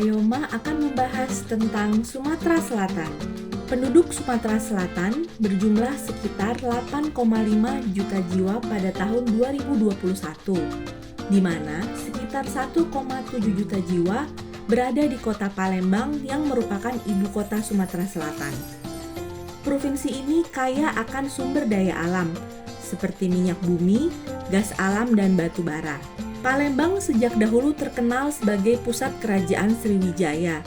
Ayoma akan membahas tentang Sumatera Selatan. Penduduk Sumatera Selatan berjumlah sekitar 8,5 juta jiwa pada tahun 2021, di mana sekitar 1,7 juta jiwa berada di kota Palembang yang merupakan ibu kota Sumatera Selatan. Provinsi ini kaya akan sumber daya alam, seperti minyak bumi, gas alam, dan batu bara. Palembang sejak dahulu terkenal sebagai pusat kerajaan Sriwijaya,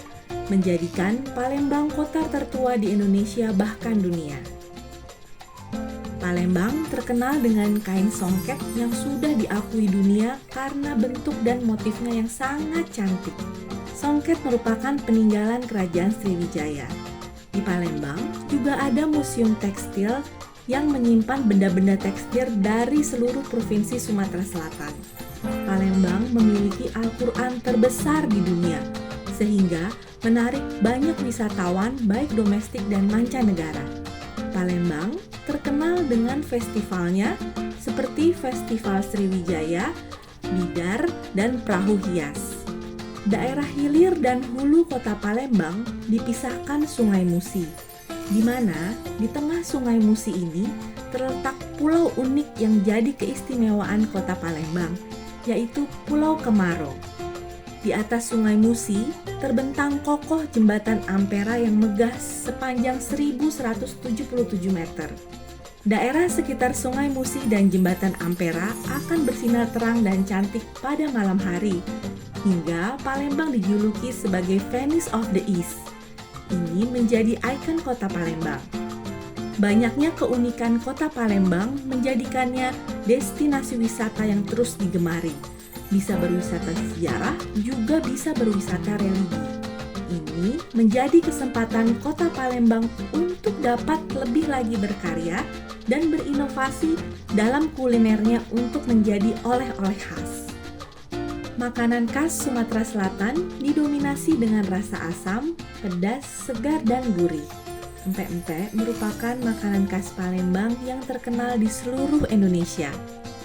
menjadikan Palembang kota tertua di Indonesia bahkan dunia. Palembang terkenal dengan kain songket yang sudah diakui dunia karena bentuk dan motifnya yang sangat cantik. Songket merupakan peninggalan kerajaan Sriwijaya. Di Palembang juga ada museum tekstil yang menyimpan benda-benda tekstil dari seluruh provinsi Sumatera Selatan. Palembang memiliki Al-Quran terbesar di dunia, sehingga menarik banyak wisatawan baik domestik dan mancanegara. Palembang terkenal dengan festivalnya seperti Festival Sriwijaya, Bidar, dan Perahu Hias. Daerah hilir dan hulu kota Palembang dipisahkan Sungai Musi, di mana di tengah Sungai Musi ini terletak pulau unik yang jadi keistimewaan kota Palembang, yaitu Pulau Kemaro. Di atas Sungai Musi terbentang kokoh jembatan Ampera yang megah sepanjang 1177 meter. Daerah sekitar Sungai Musi dan jembatan Ampera akan bersinar terang dan cantik pada malam hari, hingga Palembang dijuluki sebagai Venice of the East. Ini menjadi ikon kota Palembang. Banyaknya keunikan kota Palembang menjadikannya destinasi wisata yang terus digemari. Bisa berwisata sejarah, juga bisa berwisata religi. Ini menjadi kesempatan kota Palembang untuk dapat lebih lagi berkarya dan berinovasi dalam kulinernya untuk menjadi oleh-oleh khas. Makanan khas Sumatera Selatan didominasi dengan rasa asam, pedas, segar, dan gurih. Empek-empek merupakan makanan khas Palembang yang terkenal di seluruh Indonesia.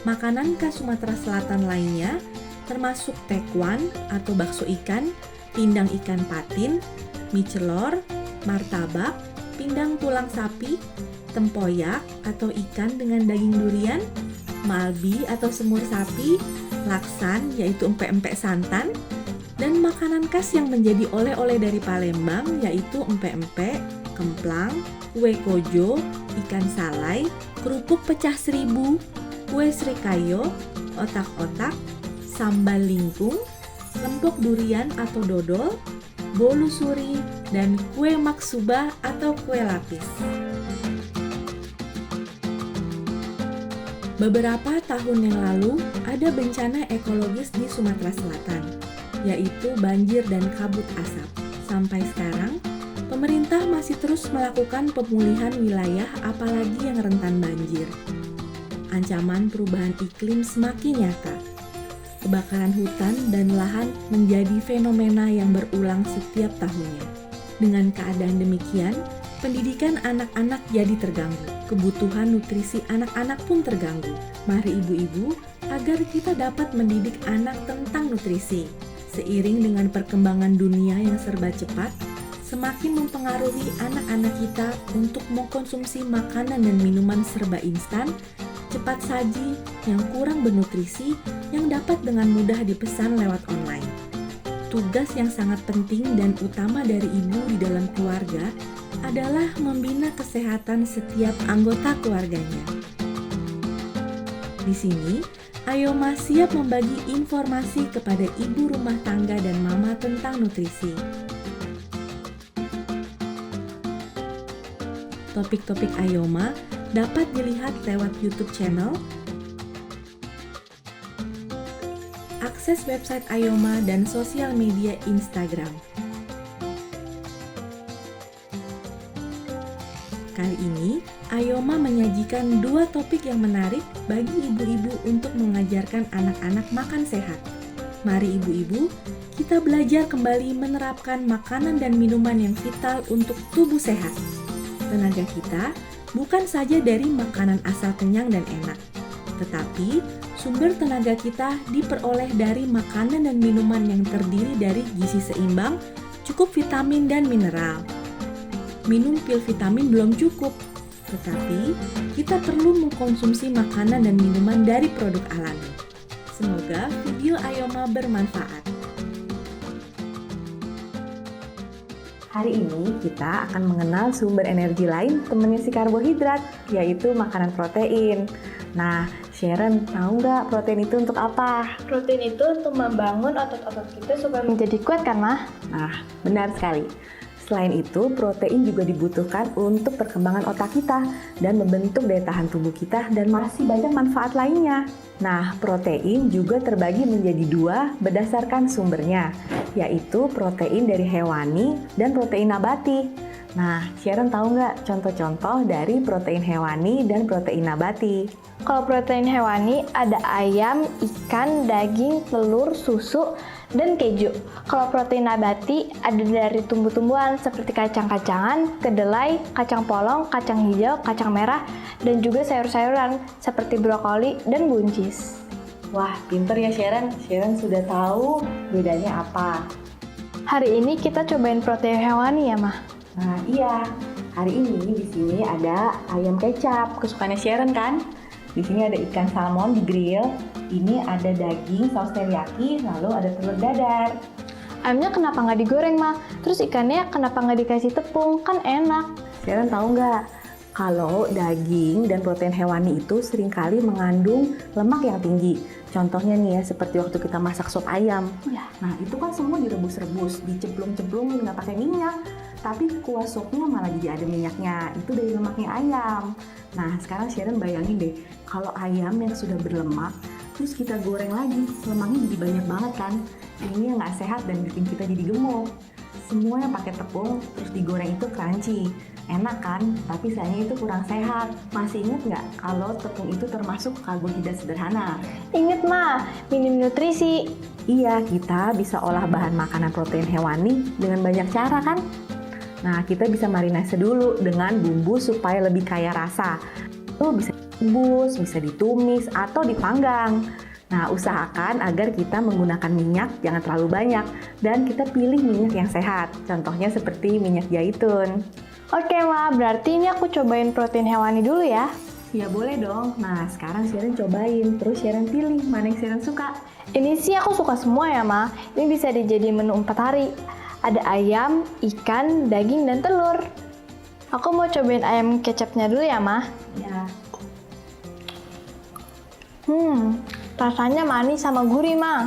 Makanan khas Sumatera Selatan lainnya termasuk tekwan atau bakso ikan, pindang ikan patin, mie celor, martabak, pindang tulang sapi, tempoyak atau ikan dengan daging durian, malbi atau semur sapi, laksan yaitu empek-empek santan, dan makanan khas yang menjadi oleh-oleh dari Palembang yaitu empek-empek, kemplang, kue kojo, ikan salai, kerupuk pecah seribu, kue srikayo, otak-otak, sambal lingkung, lempok durian atau dodol, bolu suri, dan kue maksuba atau kue lapis. Beberapa tahun yang lalu ada bencana ekologis di Sumatera Selatan, yaitu banjir dan kabut asap. Sampai sekarang, pemerintah masih terus melakukan pemulihan wilayah apalagi yang rentan banjir. Ancaman perubahan iklim semakin nyata. Kebakaran hutan dan lahan menjadi fenomena yang berulang setiap tahunnya. Dengan keadaan demikian, pendidikan anak-anak jadi terganggu. Kebutuhan nutrisi anak-anak pun terganggu. Mari ibu-ibu, agar kita dapat mendidik anak tentang nutrisi. Seiring dengan perkembangan dunia yang serba cepat, semakin mempengaruhi anak-anak kita untuk mengkonsumsi makanan dan minuman serba instan, cepat saji, yang kurang bernutrisi, yang dapat dengan mudah dipesan lewat online. Tugas yang sangat penting dan utama dari ibu di dalam keluarga adalah membina kesehatan setiap anggota keluarganya. Di sini, Ayoma siap membagi informasi kepada ibu rumah tangga dan mama tentang nutrisi. Topik-topik Ayoma dapat dilihat lewat YouTube channel, akses website Ayoma, dan sosial media Instagram. Kali ini, Ayoma menyajikan 2 topik yang menarik bagi ibu-ibu untuk mengajarkan anak-anak makan sehat. Mari ibu-ibu, kita belajar kembali menerapkan makanan dan minuman yang vital untuk tubuh sehat. Tenaga kita bukan saja dari makanan asal kenyang dan enak, tetapi Sumber tenaga kita diperoleh dari makanan dan minuman yang terdiri dari gizi seimbang, cukup vitamin dan mineral. Minum pil vitamin belum cukup, tetapi kita perlu mengkonsumsi makanan dan minuman dari produk alami. Semoga video Ayoma bermanfaat. Hari ini kita akan mengenal sumber energi lain temannya si karbohidrat, yaitu makanan protein. Nah, Sharon, tahu nggak protein itu untuk apa? Protein itu untuk membangun otot-otot kita supaya menjadi kuat kan, Mah? Nah, benar sekali. Selain itu, protein juga dibutuhkan untuk perkembangan otak kita dan membentuk daya tahan tubuh kita dan masih banyak manfaat lainnya. Nah, protein juga terbagi menjadi dua berdasarkan sumbernya, yaitu protein dari hewani dan protein nabati. Nah, Sharon tahu nggak contoh-contoh dari protein hewani dan protein nabati? Kalau protein hewani ada ayam, ikan, daging, telur, susu, dan keju. Kalau protein nabati ada dari tumbuh-tumbuhan seperti kacang-kacangan, kedelai, kacang polong, kacang hijau, kacang merah, dan juga sayur-sayuran seperti brokoli dan buncis. Wah, pinter ya Sharon. Sharon sudah tahu bedanya apa. Hari ini kita cobain protein hewani ya, Mah? Nah, iya. Hari ini di sini ada ayam kecap, kesukaannya Sharon kan? Di sini ada ikan salmon di grill. Ini ada daging saus teriyaki, lalu ada telur dadar. Ayamnya kenapa nggak digoreng, Mah? Terus ikannya kenapa nggak dikasih tepung? Kan enak. Sharon tahu nggak? Kalau daging dan protein hewani itu seringkali mengandung lemak yang tinggi. Contohnya nih ya, seperti waktu kita masak sop ayam. Ya. Nah, itu kan semua direbus-rebus, dicemplung-cemplungin, nggak pakai minyak. Tapi kuah sopnya malah jadi ada minyaknya. Itu dari lemaknya ayam. Nah, sekarang Sharon bayangin deh, kalau ayam yang sudah berlemak, terus kita goreng lagi, lemaknya jadi banyak banget kan? Ini yang nggak sehat dan bikin kita jadi gemuk. Semua yang pakai tepung, terus digoreng itu crunchy. Enak kan? Tapi sayangnya itu kurang sehat. Masih inget nggak kalau tepung itu termasuk karbohidrat sederhana? Ingat, Mah, minim nutrisi. Iya, kita bisa olah bahan makanan protein hewani dengan banyak cara kan? Nah, kita bisa marinase dulu dengan bumbu supaya lebih kaya rasa. Itu bisa direbus, bisa ditumis, atau dipanggang. Nah, usahakan agar kita menggunakan minyak jangan terlalu banyak dan kita pilih minyak yang sehat. Contohnya seperti minyak zaitun. Oke, Ma, berarti ini aku cobain protein hewani dulu ya. Ya boleh dong. Nah, sekarang Sharon cobain, terus Sharon pilih mana yang Sharon suka. Ini sih aku suka semua ya, Ma. Ini bisa dijadiin menu 4 hari. Ada ayam, ikan, daging, dan telur. Aku mau cobain ayam kecapnya dulu ya, Ma. Ya. Rasanya manis sama gurih, Ma.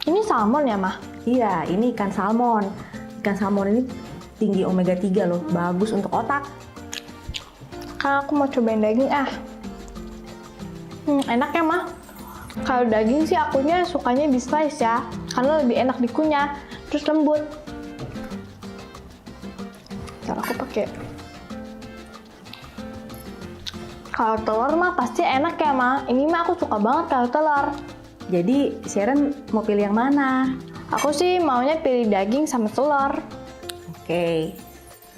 Ini salmon ya, Ma? Iya, ini ikan salmon. Ikan salmon ini tinggi omega 3 loh, bagus untuk otak. Kan aku mau cobain daging, enak ya, Ma? Kalau daging sih akunya sukanya di slice ya, karena lebih enak dikunyah, terus lembut. Ntar aku pakai. Kalau telur mah pasti enak ya, Ma. Ini mah aku suka banget kalau telur. Jadi Sharon mau pilih yang mana? Aku sih maunya pilih daging sama telur. Oke,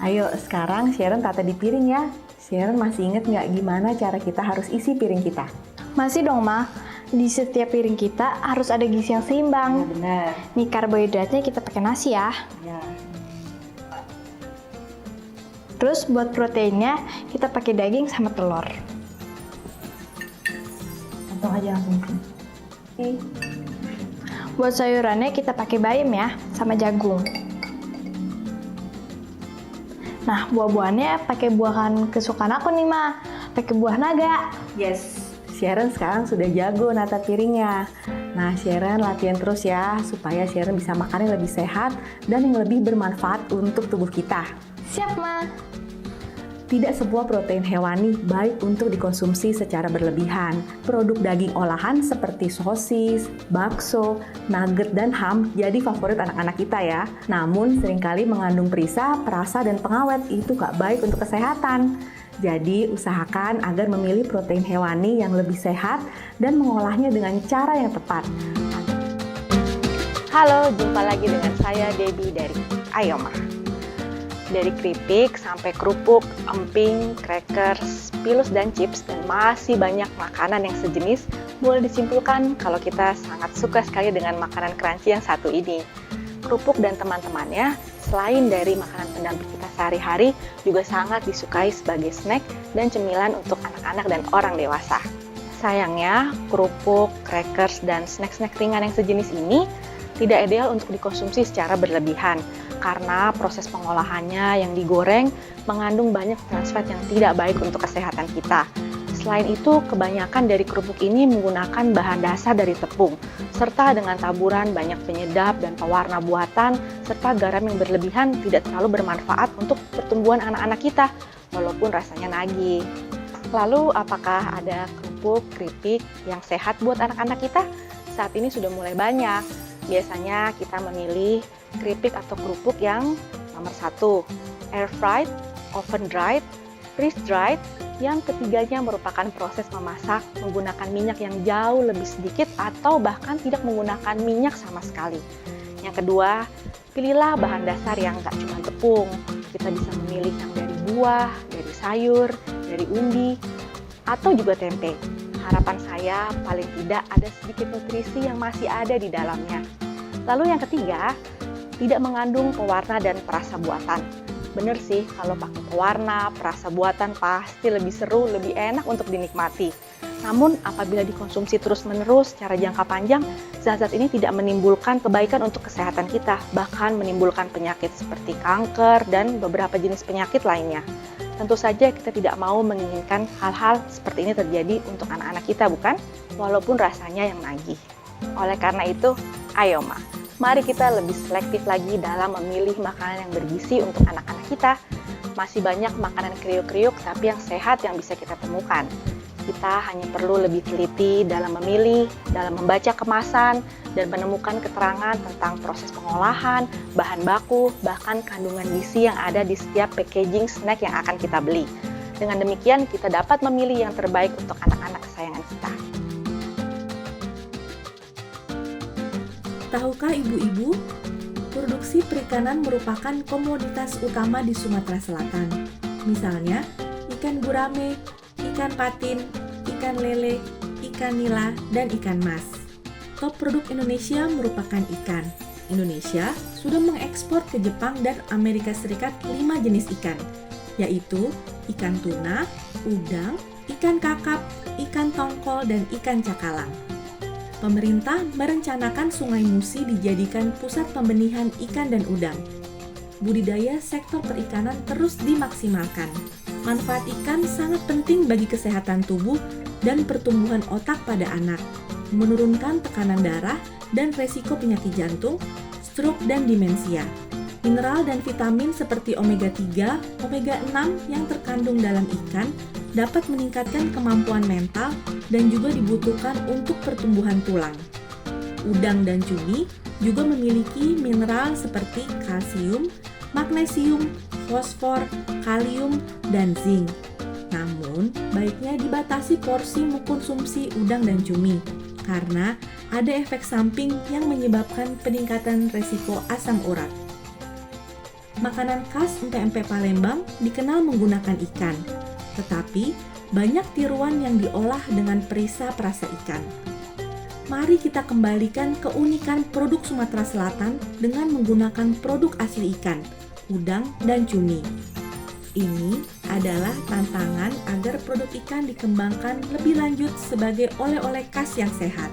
ayo sekarang Sharon tata di piring ya. Sharon masih inget nggak gimana cara kita harus isi piring kita? Masih dong, Ma. Di setiap piring kita harus ada gizi yang seimbang. Benar. Nih karbohidratnya kita pakai nasi ya. Ya. Terus buat proteinnya kita pakai daging sama telur. Potong aja langsung. Oke. Buat sayurannya kita pakai bayam ya, sama jagung. Nah, buah-buahannya pakai buahan kesukaan aku nih, Ma. Pakai buah naga. Yes. Sharon sekarang sudah jago nata piringnya. Nah, Sharon latihan terus ya, supaya Sharon bisa makannya lebih sehat dan yang lebih bermanfaat untuk tubuh kita. Siap, Ma. Tidak semua protein hewani baik untuk dikonsumsi secara berlebihan. Produk daging olahan seperti sosis, bakso, nugget, dan ham jadi favorit anak-anak kita ya. Namun seringkali mengandung perisa, perasa, dan pengawet. Itu gak baik untuk kesehatan. Jadi usahakan agar memilih protein hewani yang lebih sehat dan mengolahnya dengan cara yang tepat. Halo, jumpa lagi dengan saya Debbie dari Ayoma. Dari keripik sampai kerupuk, emping, crackers, pilus dan chips, dan masih banyak makanan yang sejenis, boleh disimpulkan kalau kita sangat suka sekali dengan makanan crunchy yang satu ini. Kerupuk dan teman-temannya, selain dari makanan pendamping kita sehari-hari, juga sangat disukai sebagai snack dan cemilan untuk anak-anak dan orang dewasa. Sayangnya, kerupuk, crackers, dan snack-snack ringan yang sejenis ini tidak ideal untuk dikonsumsi secara berlebihan, karena proses pengolahannya yang digoreng mengandung banyak trans fat yang tidak baik untuk kesehatan kita. Selain itu, kebanyakan dari kerupuk ini menggunakan bahan dasar dari tepung, serta dengan taburan banyak penyedap dan pewarna buatan, serta garam yang berlebihan tidak terlalu bermanfaat untuk pertumbuhan anak-anak kita, walaupun rasanya nagih. Lalu, apakah ada kerupuk, keripik yang sehat buat anak-anak kita? Saat ini sudah mulai banyak. Biasanya kita memilih keripik atau kerupuk yang nomor 1, air fried, oven dried, freeze dried. Yang ketiganya merupakan proses memasak menggunakan minyak yang jauh lebih sedikit atau bahkan tidak menggunakan minyak sama sekali. Yang kedua, pilihlah bahan dasar yang nggak cuma tepung. Kita bisa memilih yang dari buah, dari sayur, dari umbi, atau juga tempe. Harapan saya paling tidak ada sedikit nutrisi yang masih ada di dalamnya. Lalu yang ketiga, tidak mengandung pewarna dan perasa buatan. Bener sih, kalau pakai pewarna, perasa buatan pasti lebih seru, lebih enak untuk dinikmati. Namun, apabila dikonsumsi terus-menerus secara jangka panjang, zat-zat ini tidak menimbulkan kebaikan untuk kesehatan kita, bahkan menimbulkan penyakit seperti kanker dan beberapa jenis penyakit lainnya. Tentu saja kita tidak mau menginginkan hal-hal seperti ini terjadi untuk anak-anak kita, bukan? Walaupun rasanya yang nagih. Oleh karena itu, ayo mari kita lebih selektif lagi dalam memilih makanan yang bergizi untuk anak-anak kita. Masih banyak makanan kriuk-kriuk tapi yang sehat yang bisa kita temukan. Kita hanya perlu lebih teliti dalam memilih, dalam membaca kemasan, dan menemukan keterangan tentang proses pengolahan, bahan baku, bahkan kandungan gizi yang ada di setiap packaging snack yang akan kita beli. Dengan demikian, kita dapat memilih yang terbaik untuk anak-anak kesayangan kita. Tahukah ibu-ibu, produksi perikanan merupakan komoditas utama di Sumatera Selatan. Misalnya, ikan gurame, ikan patin, ikan lele, ikan nila, dan ikan mas. Top produk Indonesia merupakan ikan. Indonesia sudah mengekspor ke Jepang dan Amerika Serikat 5 jenis ikan, yaitu ikan tuna, udang, ikan kakap, ikan tongkol, dan ikan cakalang. Pemerintah merencanakan Sungai Musi dijadikan pusat pembenihan ikan dan udang. Budidaya sektor perikanan terus dimaksimalkan. Manfaat ikan sangat penting bagi kesehatan tubuh dan pertumbuhan otak pada anak, menurunkan tekanan darah dan resiko penyakit jantung, stroke, dan demensia. Mineral dan vitamin seperti omega 3, omega 6 yang terkandung dalam ikan dapat meningkatkan kemampuan mental dan juga dibutuhkan untuk pertumbuhan tulang. Udang dan cumi juga memiliki mineral seperti kalsium, magnesium, fosfor, kalium, dan zinc. Namun, baiknya dibatasi porsi mengkonsumsi udang dan cumi karena ada efek samping yang menyebabkan peningkatan resiko asam urat. Makanan khas empek-empek Palembang dikenal menggunakan ikan, tetapi banyak tiruan yang diolah dengan perisa perasa ikan. Mari kita kembalikan keunikan produk Sumatera Selatan dengan menggunakan produk asli ikan, udang, dan cumi. Ini adalah tantangan agar produk ikan dikembangkan lebih lanjut sebagai oleh-oleh khas yang sehat.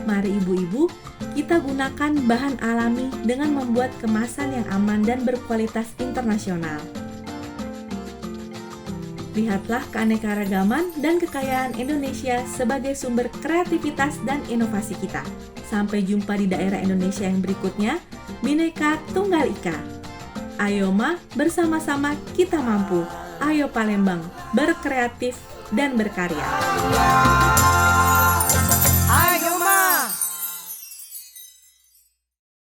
Mari ibu-ibu, kita gunakan bahan alami dengan membuat kemasan yang aman dan berkualitas internasional. Lihatlah keanekaragaman dan kekayaan Indonesia sebagai sumber kreativitas dan inovasi kita. Sampai jumpa di daerah Indonesia yang berikutnya. Bhinneka Tunggal Ika. Ayo bersama-sama kita mampu. Ayo Palembang, berkreatif dan berkarya.